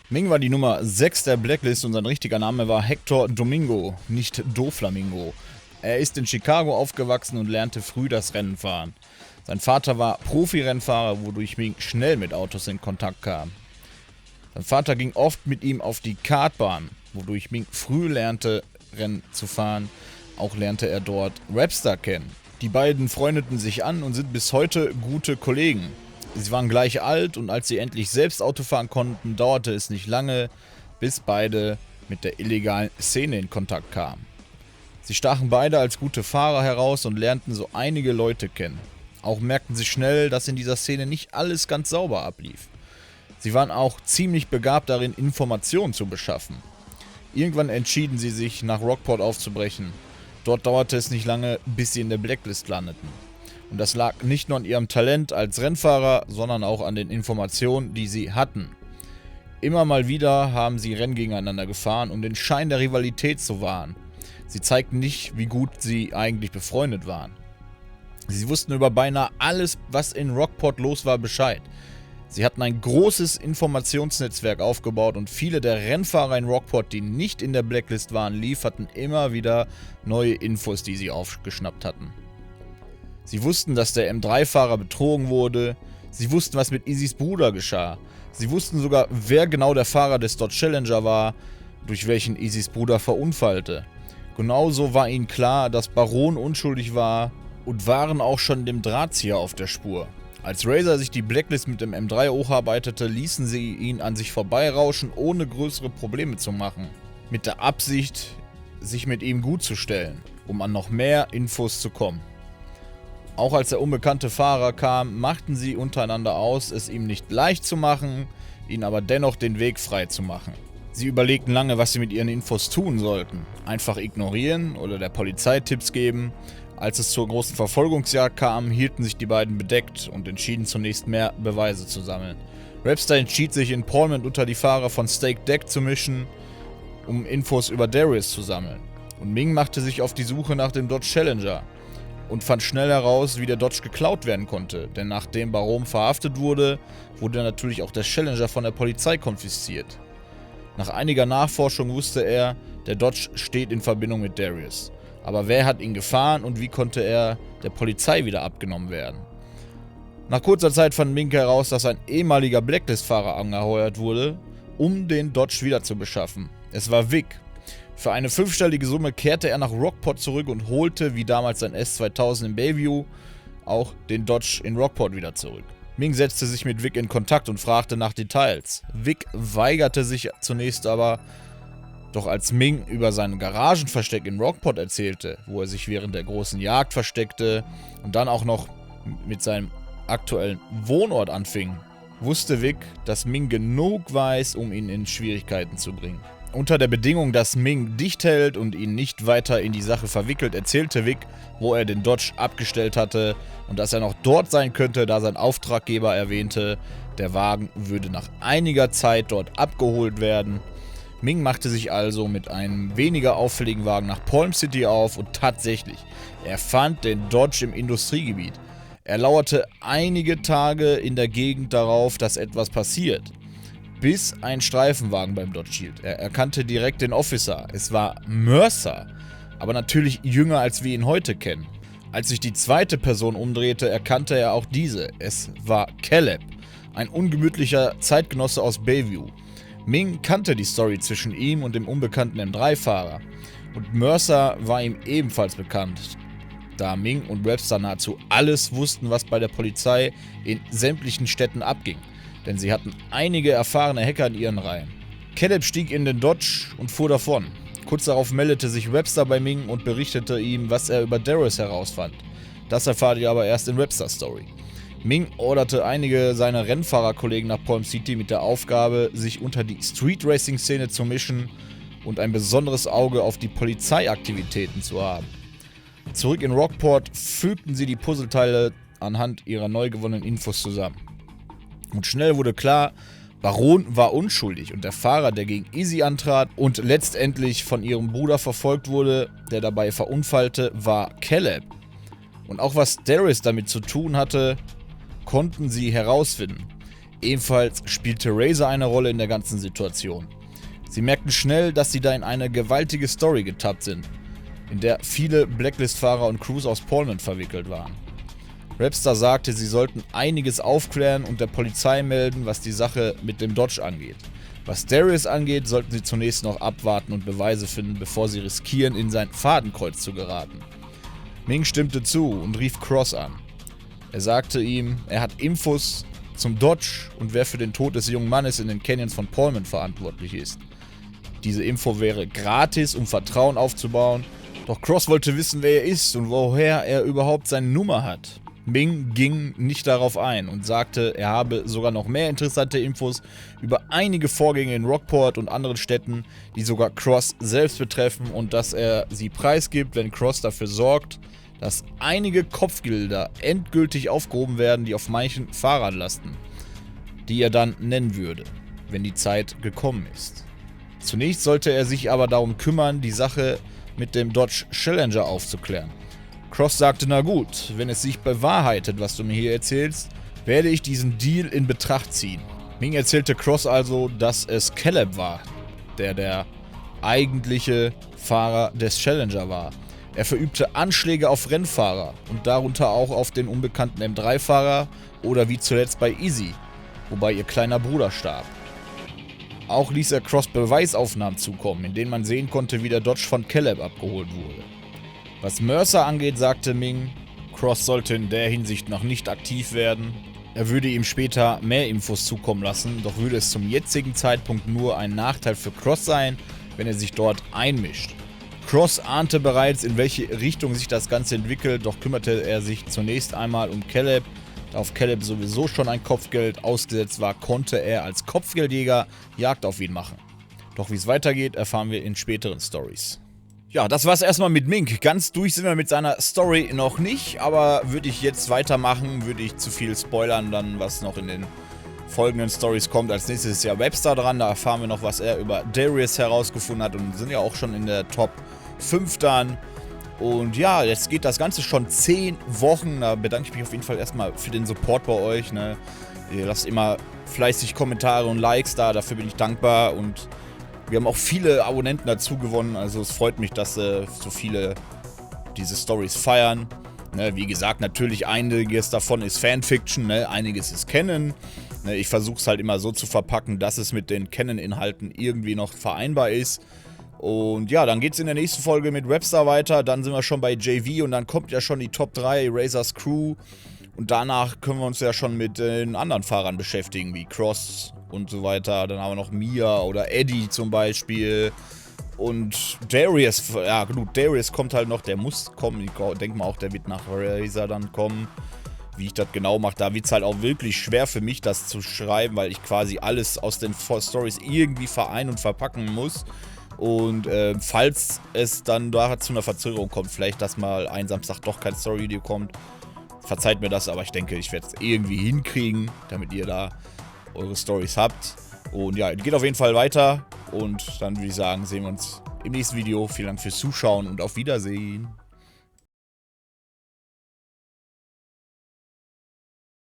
Ming war die Nummer 6 der Blacklist und sein richtiger Name war Hector Domingo, nicht Doflamingo. Er ist in Chicago aufgewachsen und lernte früh das Rennenfahren. Sein Vater war Profi-Rennfahrer, wodurch Ming schnell mit Autos in Kontakt kam. Sein Vater ging oft mit ihm auf die Kartbahn, wodurch Ming früh lernte, Rennen zu fahren. Auch lernte er dort Webster kennen. Die beiden freundeten sich an und sind bis heute gute Kollegen. Sie waren gleich alt und als sie endlich selbst Auto fahren konnten, dauerte es nicht lange, bis beide mit der illegalen Szene in Kontakt kamen. Sie stachen beide als gute Fahrer heraus und lernten so einige Leute kennen. Auch merkten sie schnell, dass in dieser Szene nicht alles ganz sauber ablief. Sie waren auch ziemlich begabt darin, Informationen zu beschaffen. Irgendwann entschieden sie sich, nach Rockport aufzubrechen. Dort dauerte es nicht lange, bis sie in der Blacklist landeten. Und das lag nicht nur an ihrem Talent als Rennfahrer, sondern auch an den Informationen, die sie hatten. Immer mal wieder haben sie Rennen gegeneinander gefahren, um den Schein der Rivalität zu wahren. Sie zeigten nicht, wie gut sie eigentlich befreundet waren. Sie wussten über beinahe alles, was in Rockport los war, Bescheid. Sie hatten ein großes Informationsnetzwerk aufgebaut und viele der Rennfahrer in Rockport, die nicht in der Blacklist waren, lieferten immer wieder neue Infos, die sie aufgeschnappt hatten. Sie wussten, dass der M3-Fahrer betrogen wurde. Sie wussten, was mit Izzy's Bruder geschah. Sie wussten sogar, wer genau der Fahrer des Dodge Challenger war, durch welchen Izzy's Bruder verunfallte. Genauso war ihnen klar, dass Baron unschuldig war und waren auch schon dem Drahtzieher auf der Spur. Als Razor sich die Blacklist mit dem M3 hocharbeitete, ließen sie ihn an sich vorbeirauschen, ohne größere Probleme zu machen. Mit der Absicht, sich mit ihm gut zu stellen, um an noch mehr Infos zu kommen. Auch als der unbekannte Fahrer kam, machten sie untereinander aus, es ihm nicht leicht zu machen, ihn aber dennoch den Weg frei zu machen. Sie überlegten lange, was sie mit ihren Infos tun sollten. Einfach ignorieren oder der Polizei Tipps geben. Als es zur großen Verfolgungsjagd kam, hielten sich die beiden bedeckt und entschieden zunächst mehr Beweise zu sammeln. Webster entschied sich in Pullman unter die Fahrer von Stake Deck zu mischen, um Infos über Darius zu sammeln. Und Ming machte sich auf die Suche nach dem Dodge Challenger und fand schnell heraus, wie der Dodge geklaut werden konnte, denn nachdem Baron verhaftet wurde, wurde natürlich auch der Challenger von der Polizei konfisziert. Nach einiger Nachforschung wusste er, der Dodge steht in Verbindung mit Darius. Aber wer hat ihn gefahren und wie konnte er der Polizei wieder abgenommen werden? Nach kurzer Zeit fand Ming heraus, dass ein ehemaliger Blacklist-Fahrer angeheuert wurde, um den Dodge wieder zu beschaffen. Es war Vic. Für eine 5-stellige Summe kehrte er nach Rockport zurück und holte, wie damals sein S2000 in Bayview, auch den Dodge in Rockport wieder zurück. Ming setzte sich mit Vic in Kontakt und fragte nach Details. Vic weigerte sich zunächst aber, doch als Ming über sein Garagenversteck in Rockport erzählte, wo er sich während der großen Jagd versteckte und dann auch noch mit seinem aktuellen Wohnort anfing, wusste Vic, dass Ming genug weiß, um ihn in Schwierigkeiten zu bringen. Unter der Bedingung, dass Ming dicht hält und ihn nicht weiter in die Sache verwickelt, erzählte Vic, wo er den Dodge abgestellt hatte und dass er noch dort sein könnte, da sein Auftraggeber erwähnte, der Wagen würde nach einiger Zeit dort abgeholt werden. Ming machte sich also mit einem weniger auffälligen Wagen nach Palm City auf und tatsächlich, er fand den Dodge im Industriegebiet. Er lauerte einige Tage in der Gegend darauf, dass etwas passiert, bis ein Streifenwagen beim Dodge hielt. Er erkannte direkt den Officer. Es war Mercer, aber natürlich jünger, als wir ihn heute kennen. Als sich die zweite Person umdrehte, erkannte er auch diese. Es war Caleb, ein ungemütlicher Zeitgenosse aus Bayview. Ming kannte die Story zwischen ihm und dem unbekannten M3-Fahrer. Und Mercer war ihm ebenfalls bekannt, da Ming und Webster nahezu alles wussten, was bei der Polizei in sämtlichen Städten abging. Denn sie hatten einige erfahrene Hacker in ihren Reihen. Caleb stieg in den Dodge und fuhr davon. Kurz darauf meldete sich Webster bei Ming und berichtete ihm, was er über Darius herausfand. Das erfahrt ihr aber erst in Websters Story. Ming orderte einige seiner Rennfahrerkollegen nach Palm City mit der Aufgabe, sich unter die Street-Racing-Szene zu mischen und ein besonderes Auge auf die Polizeiaktivitäten zu haben. Zurück in Rockport fügten sie die Puzzleteile anhand ihrer neu gewonnenen Infos zusammen. Und schnell wurde klar, Baron war unschuldig und der Fahrer, der gegen Izzy antrat und letztendlich von ihrem Bruder verfolgt wurde, der dabei verunfallte, war Caleb. Und auch was Darius damit zu tun hatte, konnten sie herausfinden. Ebenfalls spielte Razor eine Rolle in der ganzen Situation. Sie merkten schnell, dass sie da in eine gewaltige Story getappt sind, in der viele Blacklist-Fahrer und Crews aus Portland verwickelt waren. Rapstar sagte, sie sollten einiges aufklären und der Polizei melden, was die Sache mit dem Dodge angeht. Was Darius angeht, sollten sie zunächst noch abwarten und Beweise finden, bevor sie riskieren, in sein Fadenkreuz zu geraten. Ming stimmte zu und rief Cross an. Er sagte ihm, er hat Infos zum Dodge und wer für den Tod des jungen Mannes in den Canyons von Pullman verantwortlich ist. Diese Info wäre gratis, um Vertrauen aufzubauen, doch Cross wollte wissen, wer er ist und woher er überhaupt seine Nummer hat. Ming ging nicht darauf ein und sagte, er habe sogar noch mehr interessante Infos über einige Vorgänge in Rockport und anderen Städten, die sogar Cross selbst betreffen und dass er sie preisgibt, wenn Cross dafür sorgt, dass einige Kopfgelder endgültig aufgehoben werden, die auf manchen Fahrern lasten, die er dann nennen würde, wenn die Zeit gekommen ist. Zunächst sollte er sich aber darum kümmern, die Sache mit dem Dodge Challenger aufzuklären. Cross sagte, na gut, wenn es sich bewahrheitet, was du mir hier erzählst, werde ich diesen Deal in Betracht ziehen. Ming erzählte Cross also, dass es Caleb war, der eigentliche Fahrer des Challenger war. Er verübte Anschläge auf Rennfahrer und darunter auch auf den unbekannten M3-Fahrer oder wie zuletzt bei Izzy, wobei ihr kleiner Bruder starb. Auch ließ er Cross Beweisaufnahmen zukommen, in denen man sehen konnte, wie der Dodge von Caleb abgeholt wurde. Was Mercer angeht, sagte Ming, Cross sollte in der Hinsicht noch nicht aktiv werden. Er würde ihm später mehr Infos zukommen lassen, doch würde es zum jetzigen Zeitpunkt nur ein Nachteil für Cross sein, wenn er sich dort einmischt. Cross ahnte bereits, in welche Richtung sich das Ganze entwickelt, doch kümmerte er sich zunächst einmal um Caleb. Da auf Caleb sowieso schon ein Kopfgeld ausgesetzt war, konnte er als Kopfgeldjäger Jagd auf ihn machen. Doch wie es weitergeht, erfahren wir in späteren Stories. Ja, das war's erstmal mit Ming. Ganz durch sind wir mit seiner Story noch nicht, aber würde ich jetzt weitermachen, würde ich zu viel spoilern, dann was noch in den folgenden Stories kommt. Als nächstes ist ja Webster dran, da erfahren wir noch, was er über Darius herausgefunden hat und sind ja auch schon in der Top 5 dann. Und ja, jetzt geht das Ganze schon 10 Wochen, da bedanke ich mich auf jeden Fall erstmal für den Support bei euch, ne? Ihr lasst immer fleißig Kommentare und Likes da, dafür bin ich dankbar und wir haben auch viele Abonnenten dazu gewonnen, also es freut mich, dass so viele diese Stories feiern. Ne, wie gesagt, natürlich einiges davon ist Fanfiction, ne, einiges ist Canon. Ne, ich versuche es halt immer so zu verpacken, dass es mit den Canon-Inhalten irgendwie noch vereinbar ist. Und ja, dann geht es in der nächsten Folge mit Webster weiter, dann sind wir schon bei JV und dann kommt ja schon die Top 3, Razors Crew. Und danach können wir uns ja schon mit den anderen Fahrern beschäftigen, wie Cross und so weiter. Dann haben wir noch Mia oder Eddie zum Beispiel. Und Darius, ja gut, Darius kommt halt noch, der muss kommen. Ich denke mal auch, der wird nach Razor dann kommen. Wie ich das genau mache, da wird es halt auch wirklich schwer für mich, das zu schreiben, weil ich quasi alles aus den Stories irgendwie vereinen und verpacken muss. Und falls es dann da zu einer Verzögerung kommt, vielleicht, dass mal ein Samstag doch kein Story-Video kommt, verzeiht mir das, aber ich denke, ich werde es irgendwie hinkriegen, damit ihr da eure Stories habt. Und ja, geht auf jeden Fall weiter und dann würde ich sagen, sehen wir uns im nächsten Video. Vielen Dank fürs Zuschauen und auf Wiedersehen.